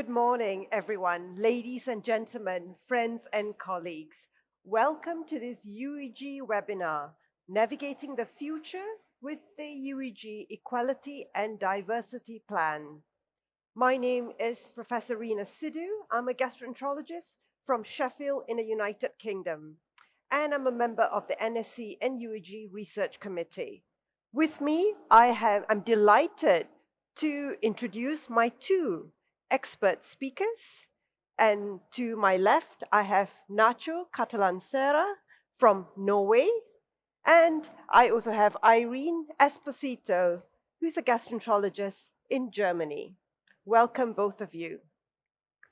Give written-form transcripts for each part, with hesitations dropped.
Good morning, everyone, ladies and gentlemen, friends and colleagues. Welcome to this UEG webinar, Navigating the Future with the UEG Equality and Diversity Plan. My name is Professor Rina Sidhu. I'm a gastroenterologist from Sheffield in the United Kingdom, and I'm a member of the NSC and UEG Research Committee. With me, I'm delighted to introduce my two expert speakers. And to my left, I have Nacho Catalancera from Norway. And I also have Irene Esposito, who's a gastroenterologist in Germany. Welcome, both of you.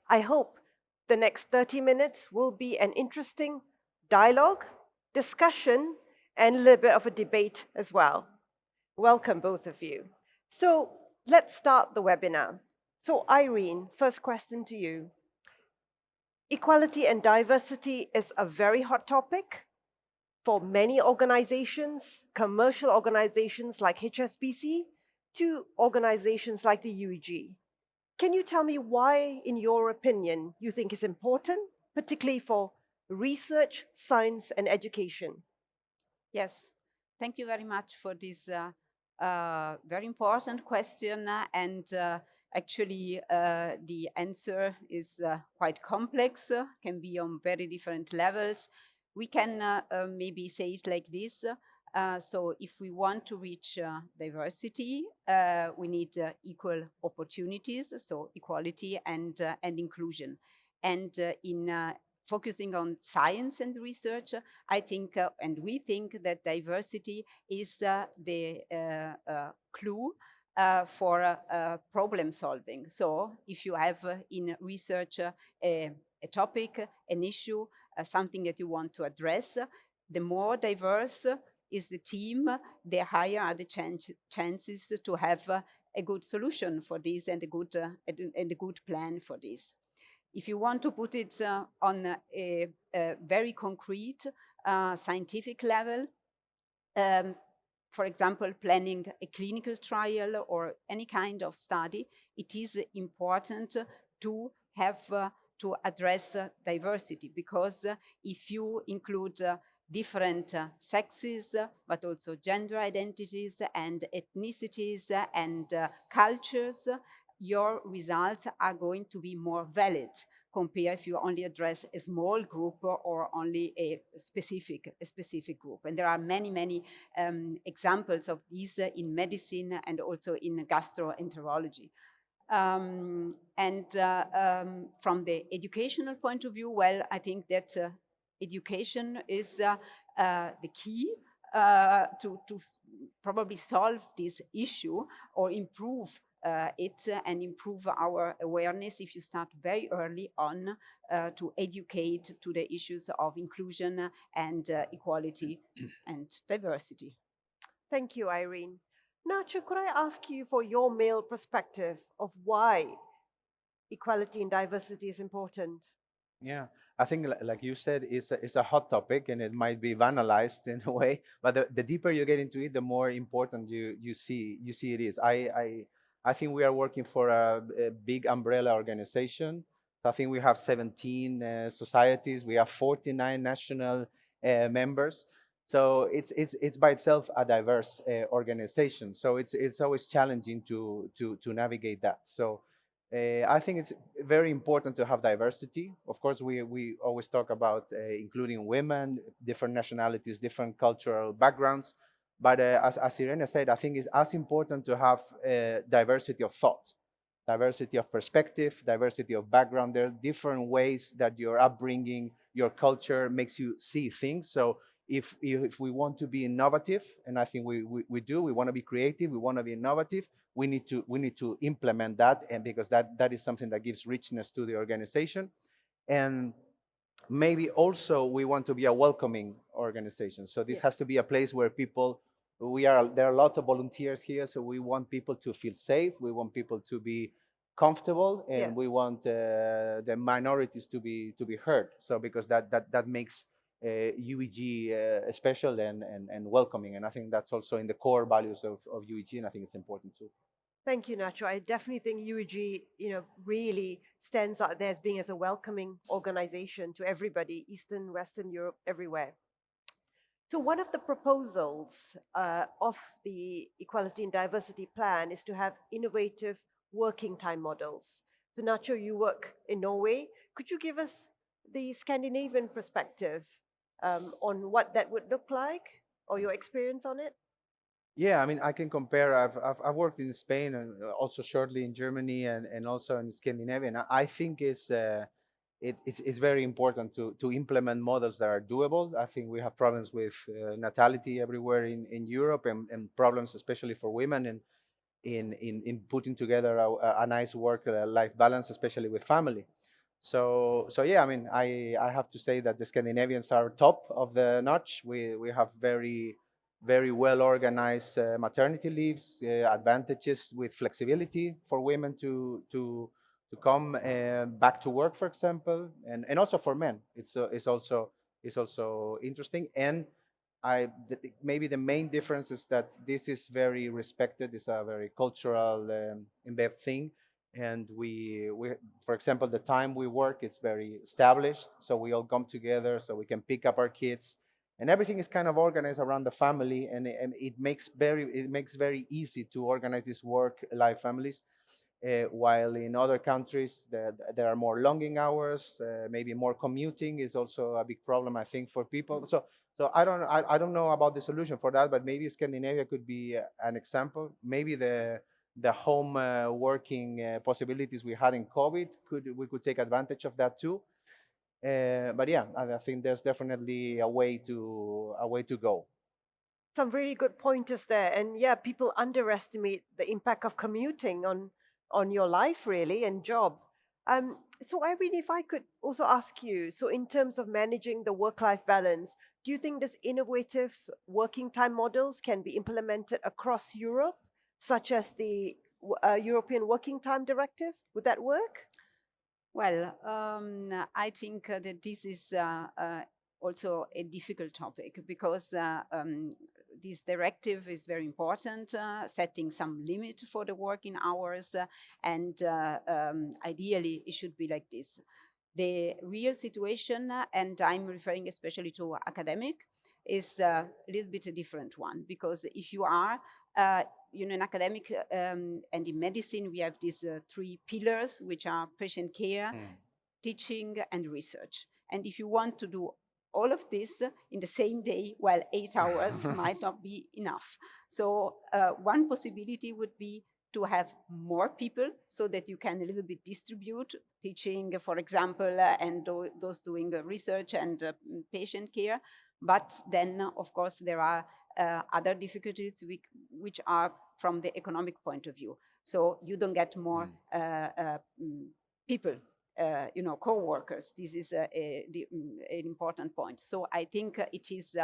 I hope the next 30 minutes will be an interesting dialogue, discussion, and a little bit of a debate as well. Welcome, both of you. So let's start the webinar. So Irene, first question to you. Equality and diversity is a very hot topic for many organizations, commercial organizations like HSBC, to organizations like the UEG. Can you tell me why, in your opinion, you think is important, particularly for research, science, and education? Yes, thank you very much for this very important question. Actually, the answer is quite complex, can be on very different levels. We can maybe say it like this. So if we want to reach diversity, we need equal opportunities, so equality and inclusion. And in focusing on science and research, I think, and we think that diversity is the clue for problem solving. So if you have in research a topic, an issue, something that you want to address, the more diverse is the team, the higher are the chances to have a good solution for this and a good plan for this. If you want to put it on a very concrete scientific level, for example, planning a clinical trial or any kind of study, it is important to have to address diversity, because if you include different sexes, but also gender identities and ethnicities and cultures, your results are going to be more valid compared if you only address a small group or only a specific group. And there are many examples of these in medicine and also in gastroenterology. From the educational point of view, well, I think that education is the key to probably solve this issue or improve it and improve our awareness if you start very early on to educate to the issues of inclusion and equality and diversity. Thank you, Irene. Nacho, could I ask you for your male perspective of why equality and diversity is important? Yeah, I think, like you said, it's a hot topic and it might be banalized in a way. But the deeper you get into it, the more important you see it is. I think we are working for a big umbrella organization. So I think we have 17 societies. We have 49 national members. So it's by itself a diverse organization. So it's always challenging to navigate that. So. I think it's very important to have diversity. Of course, we always talk about including women, different nationalities, different cultural backgrounds. But as Irene said, I think it's as important to have diversity of thought, diversity of perspective, diversity of background. There are different ways that your upbringing, your culture makes you see things. So if we want to be innovative, and I think we do, we want to be creative, we want to be innovative, we need to implement that, and because that is something that gives richness to the organization. And maybe also we want to be a welcoming organization. So this has to be a place where people, there are lots of volunteers here, so we want people to feel safe, we want people to be comfortable, and we want the minorities to be heard. So because that makes UEG special and welcoming, and I think that's also in the core values of UEG, and I think it's important too. Thank you, Nacho. I definitely think UEG, really stands out there as being as a welcoming organization to everybody, Eastern, Western Europe, everywhere. So one of the proposals of the Equality and Diversity Plan is to have innovative working time models. So Nacho, you work in Norway. Could you give us the Scandinavian perspective on what that would look like or your experience on it? Yeah, I mean, I can compare. I've worked in Spain and also shortly in Germany and also in Scandinavia. And I think it's very important to implement models that are doable. I think we have problems with natality everywhere in Europe and problems especially for women and in putting together a nice work life balance, especially with family. So yeah, I mean, I have to say that the Scandinavians are top of the notch. We have very well organized maternity leaves, advantages with flexibility for women to come back to work, for example, and also for men. It's also interesting. And maybe the main difference is that this is very respected. It's a very cultural embedded thing, and we for example, the time we work is very established, so we all come together so we can pick up our kids, and everything is kind of organized around the family, and it makes very easy to organize these work life families. While in other countries there are more longing hours, maybe more commuting is also a big problem, I think, for people. So I don't know about the solution for that, but maybe Scandinavia could be an example. Maybe the home working possibilities we had in COVID we could take advantage of that too. But yeah, I think there's definitely a way to go. Some really good pointers there. And yeah, people underestimate the impact of commuting on your life really and job. So Irene, if I could also ask you, so in terms of managing the work-life balance, do you think this innovative working time models can be implemented across Europe, such as the European Working Time Directive? Would that work? Well, I think that this is also a difficult topic because this directive is very important, setting some limit for the working hours, and ideally it should be like this. The real situation, and I'm referring especially to academic, is a little bit a different one, because if you are in academic and in medicine, we have these three pillars, which are patient care, teaching, and research. And if you want to do all of this in the same day, well, 8 hours might not be enough. So one possibility would be to have more people so that you can a little bit distribute teaching, for example, and those doing research and patient care. But then, of course, there are other difficulties which are from the economic point of view. So you don't get more people, co-workers. This is an important point. So I think it is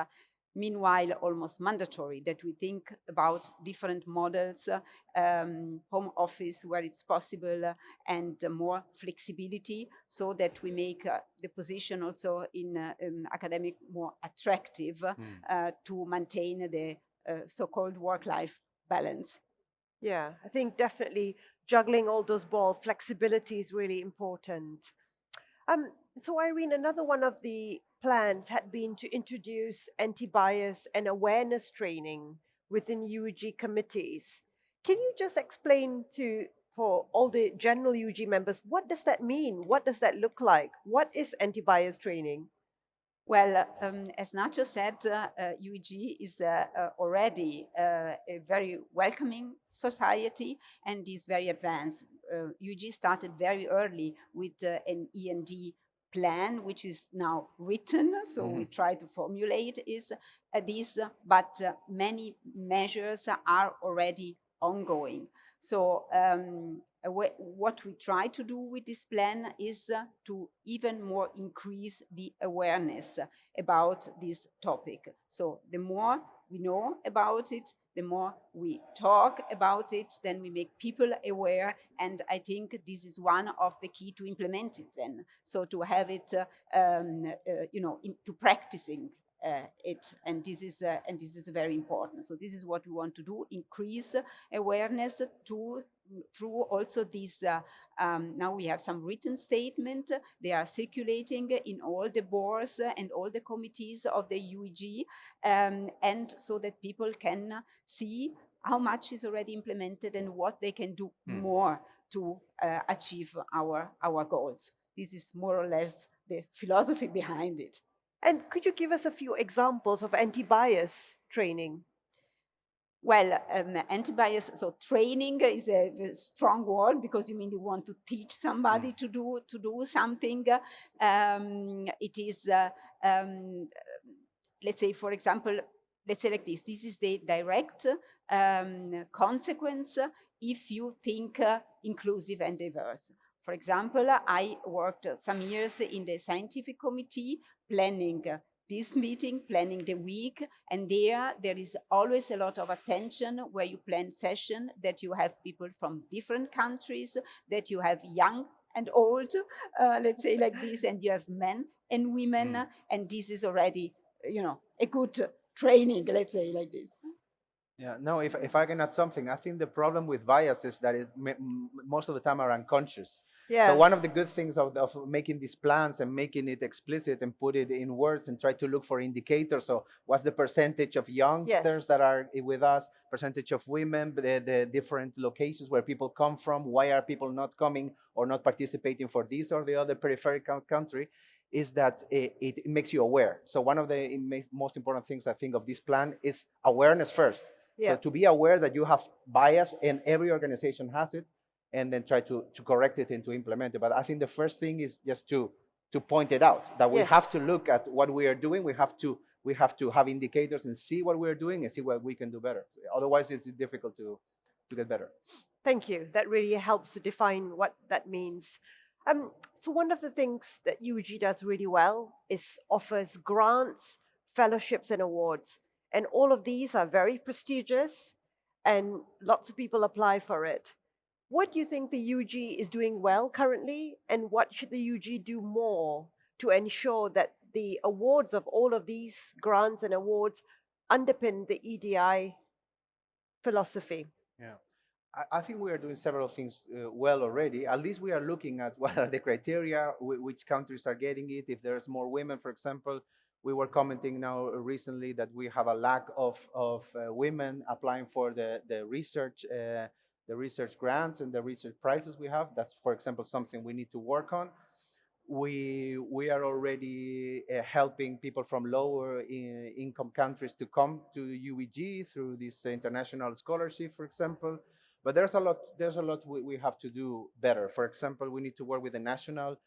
meanwhile almost mandatory that we think about different models, home office where it's possible, and more flexibility, so that we make the position also in academic more attractive to maintain the so-called work-life balance. Yeah, I think definitely juggling all those balls, flexibility is really important. So Irene, another one of the plans had been to introduce anti-bias and awareness training within UEG committees. Can you just explain for all the general UEG members, what does that mean? What does that look like? What is anti-bias training? Well, as Nacho said, UEG is already a very welcoming society and is very advanced. UEG started very early with an END plan, which is now written. So we try to formulate this, but many measures are already ongoing. So what we try to do with this plan is to even more increase the awareness about this topic. So the more we know about it, the more we talk about it, then we make people aware. And I think this is one of the key to implement it then. So to have it, to practicing it, and this is very important. So this is what we want to do: increase awareness through also these. Now we have some written statement. They are circulating in all the boards and all the committees of the UEG, and so that people can see how much is already implemented and what they can do more to achieve our goals. This is more or less the philosophy behind it. And could you give us a few examples of anti-bias training? Well, anti-bias, so training is a strong word, because you mean you want to teach somebody to do something. It is, let's say, for example, let's say like this: this is the direct consequence if you think inclusive and diverse. For example, I worked some years in the scientific committee planning this meeting, planning the week, and there is always a lot of attention where you plan session, that you have people from different countries, that you have young and old, let's say like this, and you have men and women, and this is already, a good training, let's say like this. Yeah, no, if I can add something, I think the problem with bias is that most of the time are unconscious. Yeah. So one of the good things of making these plans and making it explicit and put it in words and try to look for indicators. So what's the percentage of youngsters that are with us, percentage of women, the different locations where people come from, why are people not coming or not participating for this or the other peripheral country, is that it makes you aware. So one of the most important things I think of this plan is awareness first. Yeah. So to be aware that you have bias and every organization has it, and then try to correct it and to implement it. But I think the first thing is just to point it out, that we have to look at what we are doing. We have to have indicators and see what we're doing and see what we can do better. Otherwise, it's difficult to get better. Thank you. That really helps to define what that means. So one of the things that UEG does really well is offers grants, fellowships, and awards. And all of these are very prestigious, and lots of people apply for it. What do you think the UEG is doing well currently, and what should the UEG do more to ensure that the awards of all of these grants and awards underpin the EDI philosophy? Yeah. I think we are doing several things well already. At least we are looking at what are the criteria, which countries are getting it. If there's more women, for example, we were commenting now recently that we have a lack of women applying for the research grants and the research prizes we have. That's, for example, something we need to work on. We are already helping people from lower income countries to come to UEG through this international scholarship, for example. But there's a lot we have to do better. For example, we need to work with the national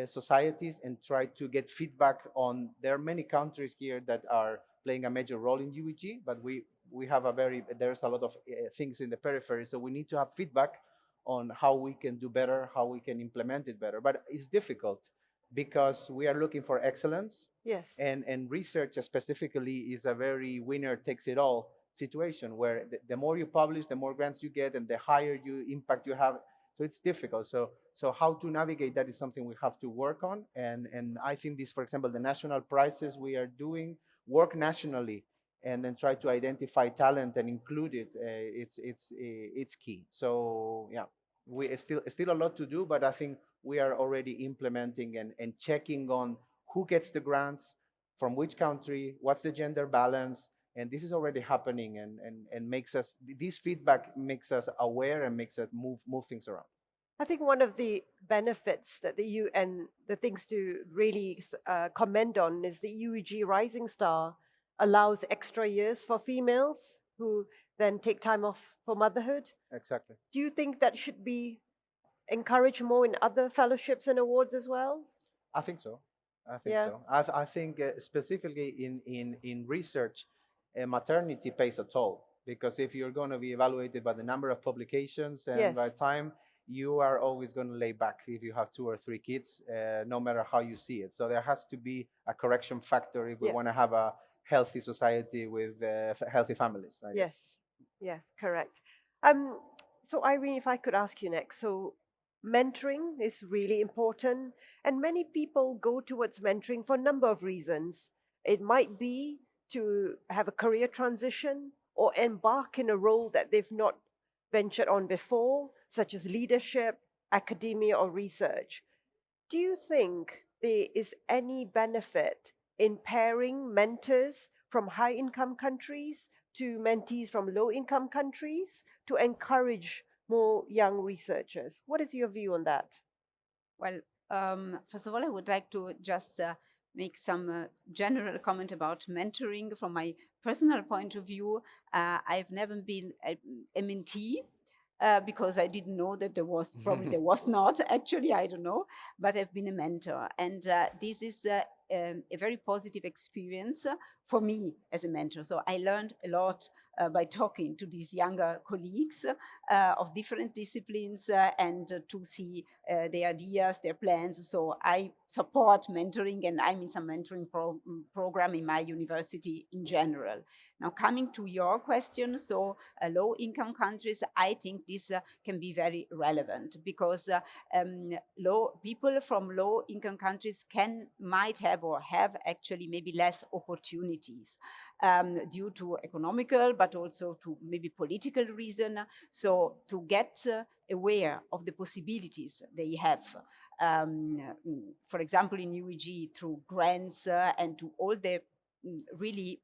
societies and try to get feedback on. There are many countries here that are playing a major role in UEG, but we have there's a lot of things in the periphery, so we need to have feedback on how we can do better, how we can implement it better. But it's difficult because we are looking for excellence. Yes. And research specifically is a very winner takes it all situation, where the more you publish, the more grants you get, and the higher impact you have. So it's difficult. So how to navigate that is something we have to work on. And I think this, for example, the national prizes we are doing, work nationally and then try to identify talent and include it. It's key. So yeah, we still a lot to do, but I think we are already implementing and checking on who gets the grants, from which country, what's the gender balance, and this is already happening, and makes us, this feedback makes us aware and makes us move things around. I think one of the benefits that and the things to really commend on is the UEG Rising Star allows extra years for females who then take time off for motherhood. Exactly. Do you think that should be encouraged more in other fellowships and awards as well? I think so. I think specifically in research, maternity pays a toll, because if you're going to be evaluated by the number of publications and by time, you are always going to lay back if you have 2 or 3 kids, no matter how you see it. So there has to be a correction factor if we want to have a healthy society with healthy families. Yes, correct. So Irene, if I could ask you next. So mentoring is really important, and many people go towards mentoring for a number of reasons. It might be to have a career transition or embark in a role that they've not ventured on before, such as leadership, academia, or research. Do you think there is any benefit in pairing mentors from high income countries to mentees from low income countries to encourage more young researchers? What is your view on that? Well, first of all, I would like to just make some general comment about mentoring from my personal point of view. I've never been a mentee. Because I didn't know that there was probably there was not actually I don't know, but I've been a mentor, and this is a very positive experience for me as a mentor. So I learned a lot by talking to these younger colleagues of different disciplines and to see their ideas, their plans. So I support mentoring, and I'm in some mentoring program in my university in general. Now, coming to your question, so low income countries, I think this can be very relevant because low people from low income countries might have or have actually maybe less opportunities due to economical, but also to maybe political reason. So to get aware of the possibilities they have, for example, in UEG through grants and to all the really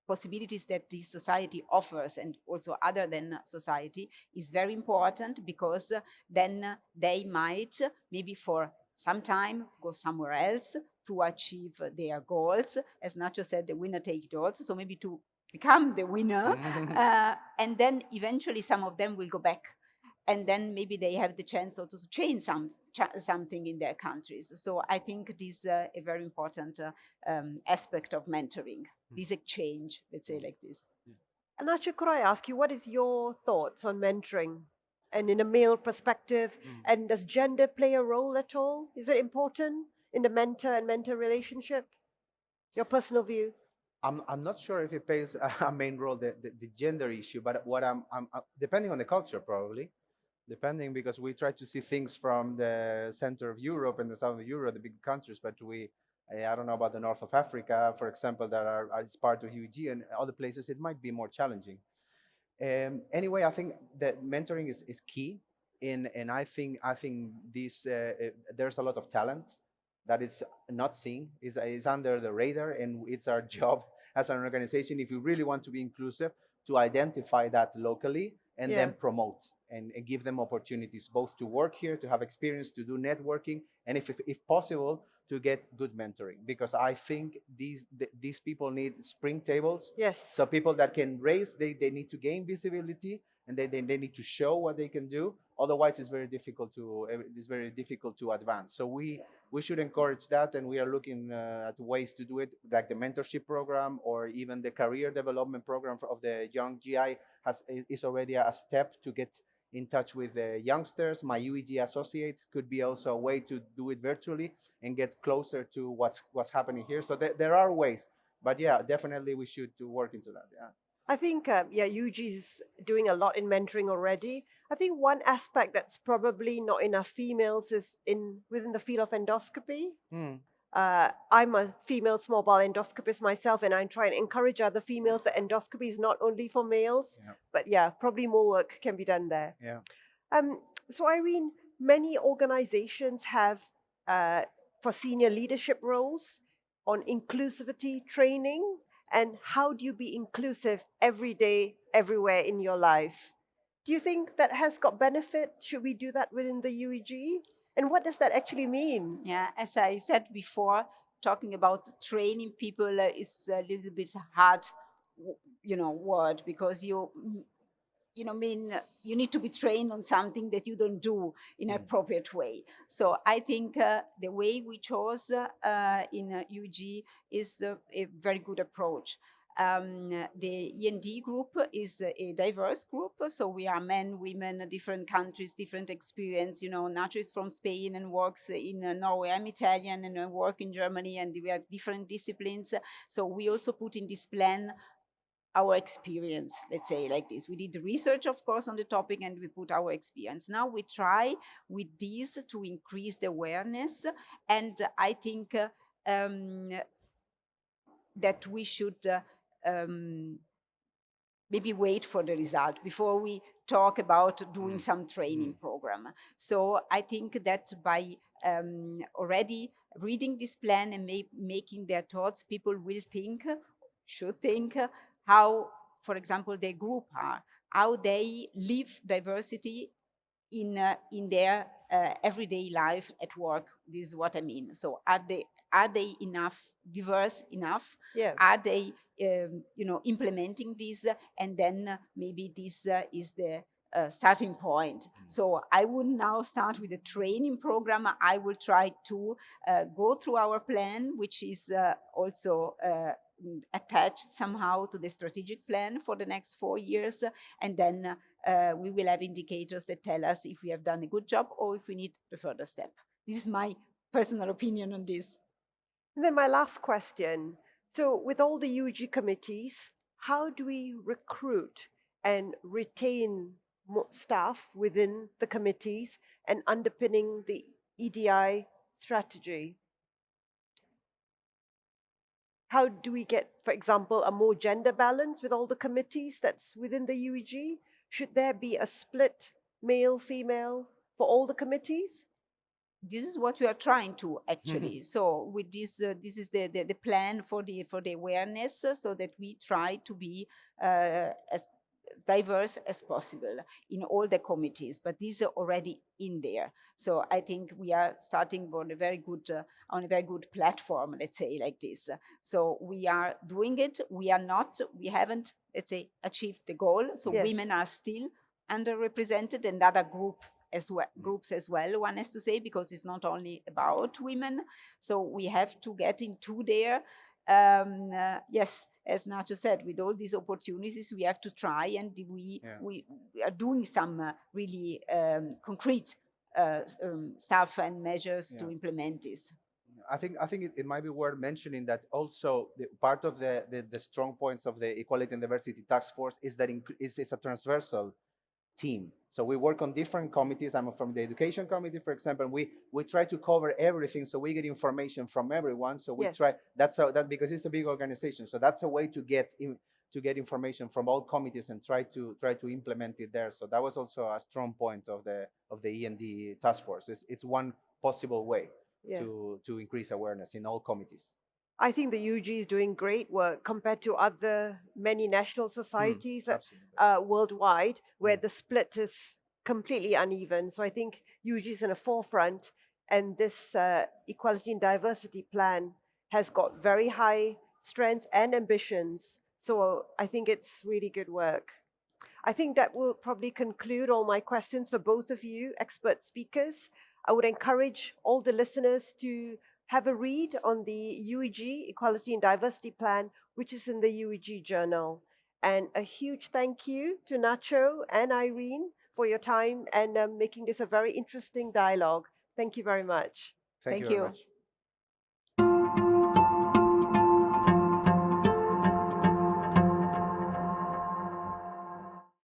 possibilities that this society offers and also other than society is very important because then they might maybe for some time go somewhere else to achieve their goals. As Nacho said, the winner take it all. So maybe to become the winner, and then eventually some of them will go back, and then maybe they have the chance also to change something in their countries. So I think this is a very important aspect of mentoring, this exchange, let's say like this. Anacha, could I ask you, what is your thoughts on mentoring and in a male perspective? And does gender play a role at all? Is it important in the mentor and mentor relationship? Your personal view? I'm not sure if it plays a main role, the gender issue, but what I'm depending on the culture, probably. Depending, because we try to see things from the center of Europe and the south of Europe, the big countries, but I don't know about the north of Africa, for example, that are it's part of UEG, and other places it might be more challenging. Anyway, I think that mentoring is key, and I think this there's a lot of talent that is not seen, is under the radar, and it's our job as an organization, if you really want to be inclusive, to identify that locally and Yeah. then promote and give them opportunities both to work here, to have experience, to do networking, and if possible, to get good mentoring, because I think these people need spring tables. Yes. So people that can raise, they need to gain visibility, and they need to show what they can do. Otherwise, it's very difficult to advance. So we should encourage that, and we are looking at ways to do it, like the mentorship program or even the career development program of the young GI is already a step to get in touch with the youngsters. My UEG associates could be also a way to do it virtually and get closer to what's happening here. So there are ways, but yeah, definitely we should do work into that. Yeah. I think, UG is doing a lot in mentoring already. I think one aspect that's probably not enough females is within the field of endoscopy. I'm a female small bowel endoscopist myself, and I'm trying to encourage other females that endoscopy is not only for males. Yeah. But yeah, probably more work can be done there. Yeah. So Irene, many organizations have for senior leadership roles on inclusivity training, and how do you be inclusive every day, everywhere in your life? Do you think that has got benefit? Should we do that within the UEG? And what does that actually mean? Yeah, as I said before, talking about training people is a little bit hard, word, because you need to be trained on something that you don't do in an appropriate way. So I think the way we chose in UG is a very good approach. The END group is a diverse group, so we are men, women, different countries, different experience. Nacho is from Spain and works in Norway. I'm Italian and I work in Germany, and we have different disciplines. So we also put in this plan our experience, let's say like this. We did the research, of course, on the topic, and we put our experience. Now we try with this to increase the awareness, and I think that we should um, maybe wait for the result before we talk about doing some training program. So I think that by already reading this plan and making their thoughts, people will think, should think how, for example, their group are, how they live diversity in their everyday life at work. This is what I mean. So are they enough diverse enough? Yeah. Are they implementing this? And then maybe this is the starting point. So I would now start with a training program. I will try to go through our plan, which is also attached somehow to the strategic plan for the next 4 years, and then we will have indicators that tell us if we have done a good job or if we need a further step. This is my personal opinion on this. And then my last question. So, with all the UEG committees, how do we recruit and retain staff within the committees and underpinning the EDI strategy? How do we get, for example, a more gender balance with all the committees that's within the UEG? Should there be a split male, female for all the committees? This is what we are trying to actually. So with this is the plan for the awareness, so that we try to be as diverse as possible in all the committees, but these are already in there. So I think we are starting on a very good platform, let's say like this. So we are doing it. We haven't, let's say, achieved the goal. So Yes. women are still underrepresented, and other groups as well, one has to say, because it's not only about women. So we have to get into there. Yes, as Nacho said, with all these opportunities, we have to try, and we are doing some really concrete stuff and measures to implement this. I think it might be worth mentioning that also part of the strong points of the Equality and Diversity Task Force is that it's a transversal team. So we work on different committees. I'm from the education committee, for example. We try to cover everything, so we get information from everyone. So we try. That's because it's a big organization. So that's a way to get information from all committees and try to implement it there. So that was also a strong point of the E&D task force. It's one possible way to increase awareness in all committees. I think the UG is doing great work compared to other many national societies worldwide, where the split is completely uneven. So I think UG is in the forefront, and this equality and diversity plan has got very high strengths and ambitions. So I think it's really good work. I think that will probably conclude all my questions for both of you, expert speakers. I would encourage all the listeners to have a read on the UEG Equality and Diversity Plan, which is in the UEG Journal. And a huge thank you to Nacho and Irene for your time and making this a very interesting dialogue. Thank you very much. Thank you Thank very you. much.